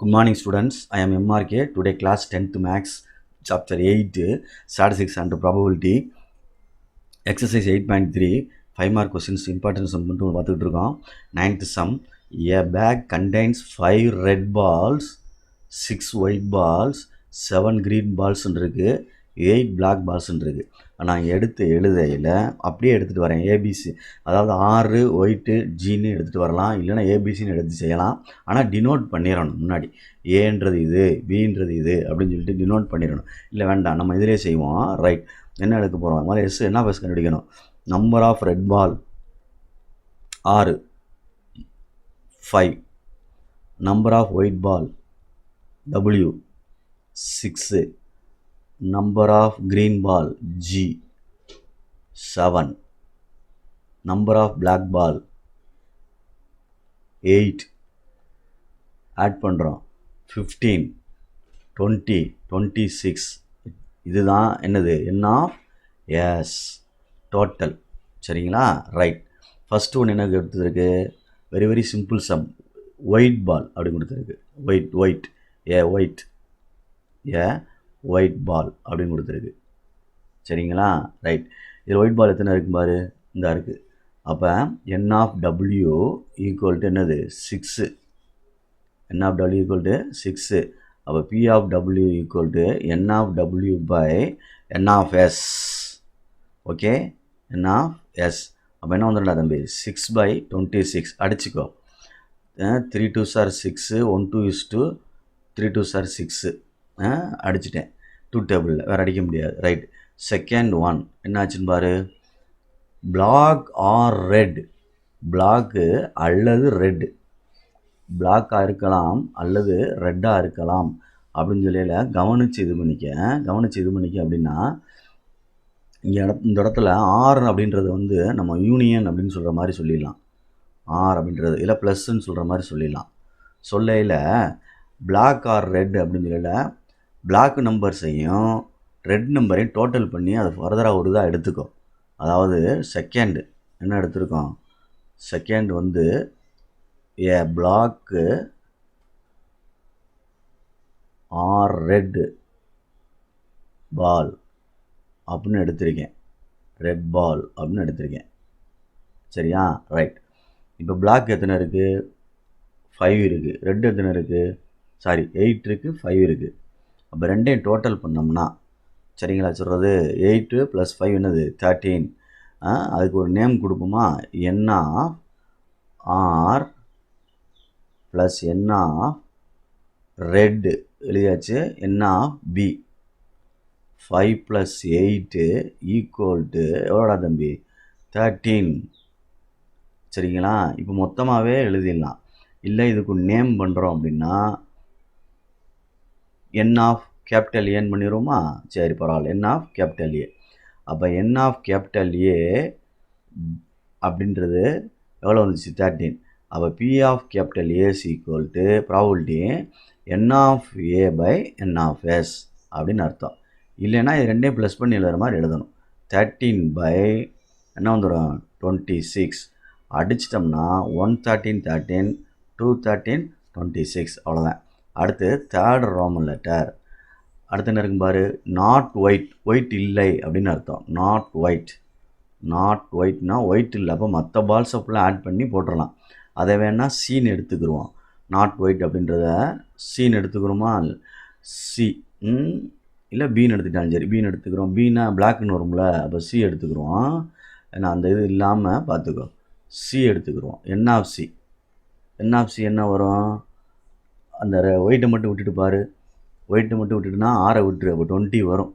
Good morning, students. I am MRK. Today, class 10th Max, chapter 8, Statistics and Probability, exercise 8.3, 5 mark questions, important sum மட்டும் பார்த்துட்டு இருக்கோம். 9th sum, a bag contains 5 red balls, 6 white balls, 7 green balls இருக்கு, 8 black balls இருக்கு. நான் எடுத்து எழுதையில் அப்படியே எடுத்துகிட்டு வரேன். ஏபிசி, அதாவது ஆறு ஒயிட்டு ஜின்னு எடுத்துகிட்டு வரலாம், இல்லைனா ஏபிசின்னு எடுத்து செய்யலாம். ஆனால் டினோட் பண்ணிடணும். முன்னாடி ஏன்றது இது, பின்றது இது அப்படின்னு சொல்லிட்டு டினோட் பண்ணிடணும். இல்லை வேண்டாம், நம்ம இதிலே செய்வோம். ரைட், என்ன எடுக்க போகிறோம்? அது மாதிரி எஸ் என்ன பஸ் கண்டுபிடிக்கணும். Number of red ball 6, 5. Number of white ball W 6. Number of green ball G 7. Number of black ball 8. Add பண்ணுறோம் 15, 20, 26. இதுதான் என்னது? என்ன ஆஃப் எஸ் டோட்டல். சரிங்களா? ரைட். ஃபஸ்ட்டு ஒன்று என்ன கொடுத்துருக்கு? Very very simple sum. White ball அப்படின்னு கொடுத்துருக்கு. ஒயிட் ஒயிட் பால் அப்படின்னு கொடுத்துருக்கு. சரிங்களா? ரைட். இதில் ஒயிட் பால் எத்தனை இருக்கும் பாரு, இந்த இருக்குது. அப்போ N of W equal to என்னது? 6. N of W equal to 6. அப்போ P of W equal to N of W by N of S. Okay, N of S. அப்போ என்ன வந்துடா தம்பி? 6/26. அடிச்சுக்கோ. 3 2s are 6, 1 2 is 2, 3 2s are 6. அடிச்சிட்டேன். 2 டேபிளில் வேறு அடிக்க முடியாது. ரைட். செகண்ட் ஒன் என்னாச்சுன்னு பாரு. Black or red. பிளாக்கு அல்லது ரெட். பிளாக்காக இருக்கலாம் அல்லது ரெட்டாக இருக்கலாம் அப்படின்னு சொல்லல. கவனித்து இது பண்ணிக்க அப்படின்னா இந்த இடத்துல ஆர் அப்படின்றது வந்து நம்ம யூனியன் அப்படின்னு சொல்கிற மாதிரி சொல்லிடலாம். ஆர் அப்படின்றது இல்லை ப்ளஸ்ன்னு சொல்கிற மாதிரி சொல்லிடலாம். சொல்லையில் பிளாக் ஆர் ரெட் அப்படின்னு சொல்லல, பிளாக் நம்பர்ஸையும் ரெட் நம்பரையும் டோட்டல் பண்ணி அதை ஃபர்தராக ஒரு இதாக எடுத்துக்கோ. அதாவது செகண்ட் என்ன எடுத்திருக்கோம்? செகண்ட் வந்து ஏ பிளாக்கு ஆர் ரெட் பால் அப்படின்னு எடுத்திருக்கேன். ரெட் பால் அப்படின்னு எடுத்திருக்கேன். சரியா? ரைட். இப்போ பிளாக் எத்தனை இருக்குது? 5 இருக்குது. ரெட் எத்தனை இருக்குது? 8 இருக்குது, 5 இருக்குது. அப்போ ரெண்டையும் டோட்டல் பண்ணோம்னா, சரிங்களா சொல்கிறது? 8 + 5 என்னது? 13. அதுக்கு ஒரு நேம் கொடுப்போமா? N of R plus n of red எழுதியாச்சு. N of B. 5 + 8 equal to எவ்வளோடா தம்பி? 13. சரிங்களா? இப்போ மொத்தமாகவே எழுதிடலாம். இல்லை இதுக்கு நேம் பண்ணுறோம் அப்படின்னா என் ஆஃப் கேபிட்டல் ஏன்னு பண்ணிடுவோமா? சரி, பரவாயில்ல. என் ஆஃப் கேபிட்டல் ஏ. அப்போ என் ஆஃப் கேபிட்டல் ஏ அப்படின்றது எவ்வளோ வந்துச்சு? 13. அப்போ P of capital ace equal to probability N of A by N of S அப்படின்னு அர்த்தம். இல்லைன்னா இது ரெண்டையும் ப்ளஸ் பண்ணி எழுதுகிற மாதிரி எழுதணும். 13 பை என்ன வந்துடும்? 26. அடிச்சிட்டோம்னா 113 13, 213 26. அவ்வளோதான். அடுத்து தேர்ட் ரோமன் லெட்டர். அடுத்து என்ன இருக்கும் பாரு? Not white. ஒயிட் இல்லை அப்படின்னு அர்த்தம். நாட் ஒயிட்னா ஒயிட் இல்லை. அப்போ மற்ற பால்ஸை ஃபுல்லாக ஆட் பண்ணி போட்டுடலாம். அதை வேணால் சீன் எடுத்துக்கிடுவோம். நாட் ஒயிட் அப்படின்றத சீன் எடுத்துக்கிறோமா? சி இல்லை பீன் எடுத்துக்கிட்டாலும் சரி. பீன் எடுத்துக்கிறோம். பீனா பிளாக்னு வரும்ல, அப்போ சி எடுத்துக்கிறோம். ஏன்னா அந்த இது இல்லாமல் பார்த்துக்கோ. சி எடுத்துக்கிறோம். என் ஆஃப் சி என்ன வரும்? அந்த ஒயிட்டை மட்டும் விட்டுட்டு பாரு. ஒயிட்டை மட்டும் விட்டுட்டுனா ஆரை விட்டுரு. அப்போ 20 வரும்.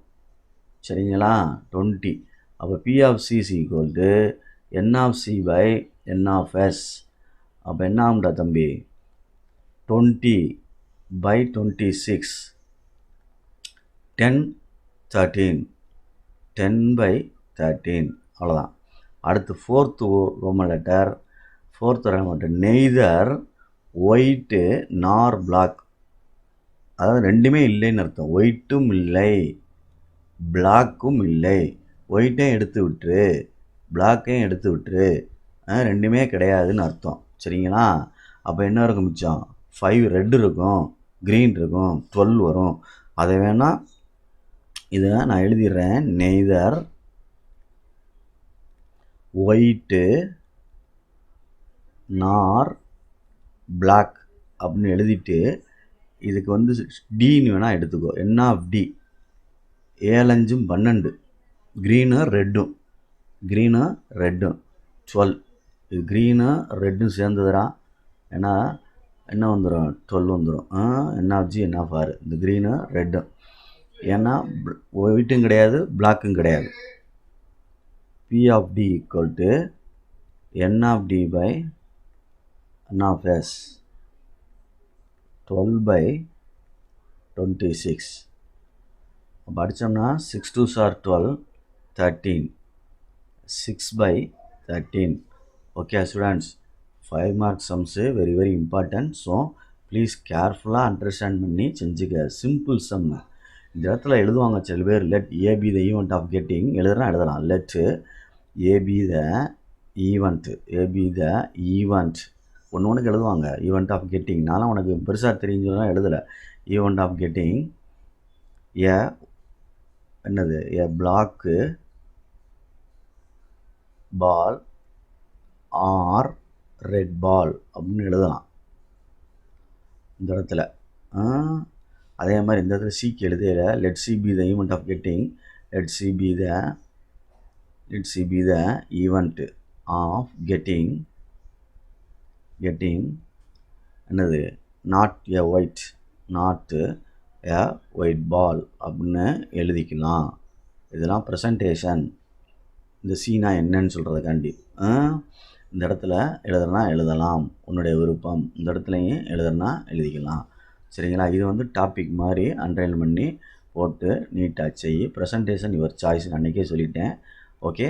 சரிங்களா? 20. அப்போ P of C is equal to N of C by N of S. அப்போ என்ன ஆகும்டா தம்பி? 20/26. 10/13. 10/13. அவ்வளோதான். அடுத்து fourth Roman letter. Neither white nor black. அதாவது ரெண்டுமே இல்லைன்னு அர்த்தம். ஒயிட்டும் இல்லை, பிளாக்கும் இல்லை. ஒயிட்டையும் எடுத்து விட்டுரு, பிளாக்கையும் எடுத்து விட்டுரு. ரெண்டுமே கிடையாதுன்னு அர்த்தம். சரிங்களா? அப்போ என்ன இருக்கும் மிச்சம்? 5 ரெட் இருக்கும், க்ரீன் இருக்கும், 12 வரும். அதை வேணால் இதை நான் எழுதிடுறேன். நெய்தர் ஒயிட்டு நார் பிளாக் அப்படின்னு எழுதிட்டு இதுக்கு வந்து டின்னு வேணால் எடுத்துக்கோ. என்ன ஆஃப் டி 7 5 12, க்ரீனு ரெட்டும் 12. இது க்ரீனு ரெட்டும் சேர்ந்ததுடா. ஏன்னா என்ன வந்துடும், 12 வந்துடும். என்ன ஆஃப் ஜி என்ன ஆஃப் ஆர், இந்த க்ரீனு ரெட்டும். ஏன்னா ஒயிட்டும் கிடையாது, பிளாக்கும் கிடையாது. P of D equal to N of D by N of S, 12 by 26. அப்போ அடித்தோம்னா 6 2s are 12, 13, 6 by 13. Okay students, 5 mark sums very very important. So please carefully understand பண்ணி செஞ்சுக்க. Simple sum. இந்த இடத்துல எழுதுவாங்க சில பேர், let A B the event of getting எழுதலாம். Let A B the event ஒன்றுக்கு எழுதுவாங்க. ஈவெண்ட் ஆஃப் கெட்டிங் நானும் உனக்கு பெருசாக தெரிஞ்சதுலாம் எழுதலை. Event of getting A black ball or red ball அப்படின்னு எழுதலாம் இந்த இடத்துல. அதே மாதிரி இந்த இடத்துல சிக்கு எழுதல. Let C be the event of getting, let C be the event of getting என்னது நாட் எ ஒயிட் பால் அப்படின்னு எழுதிக்கலாம். இதெல்லாம் ப்ரெசன்டேஷன். இந்த சீனா என்னன்னு சொல்கிறதுக்காண்டி இந்த இடத்துல எழுதுனா எழுதலாம், உன்னுடைய விருப்பம். இந்த இடத்துலையும் எழுதுனா எழுதிக்கலாம். சரிங்களா? இது வந்து டாபிக் மாதிரி அண்டர்லைன் பண்ணி போட்டு நீட்டாக செய். ப்ரெசன்டேஷன் யுவர் சாய்ஸ் அன்றைக்கே சொல்லிட்டேன். ஓகே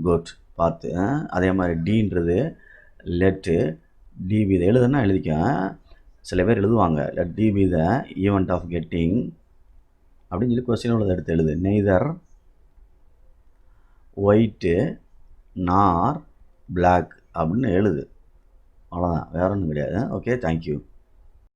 குட், பார்த்து. அதே மாதிரி டீன்றது லெட்டு டிபி இதை எழுதுனா எழுதிக்க. சில பேர் எழுதுவாங்க let D be the event of getting அப்படின்னு சொல்லி கொஸ்டின் உள்ளதை எடுத்து எழுது. நெய்தர் ஒயிட்டு நார் பிளாக் அப்படின்னு எழுது. அவ்வளோதான், வேற ஒன்றும் கிடையாது. Okay, thank you.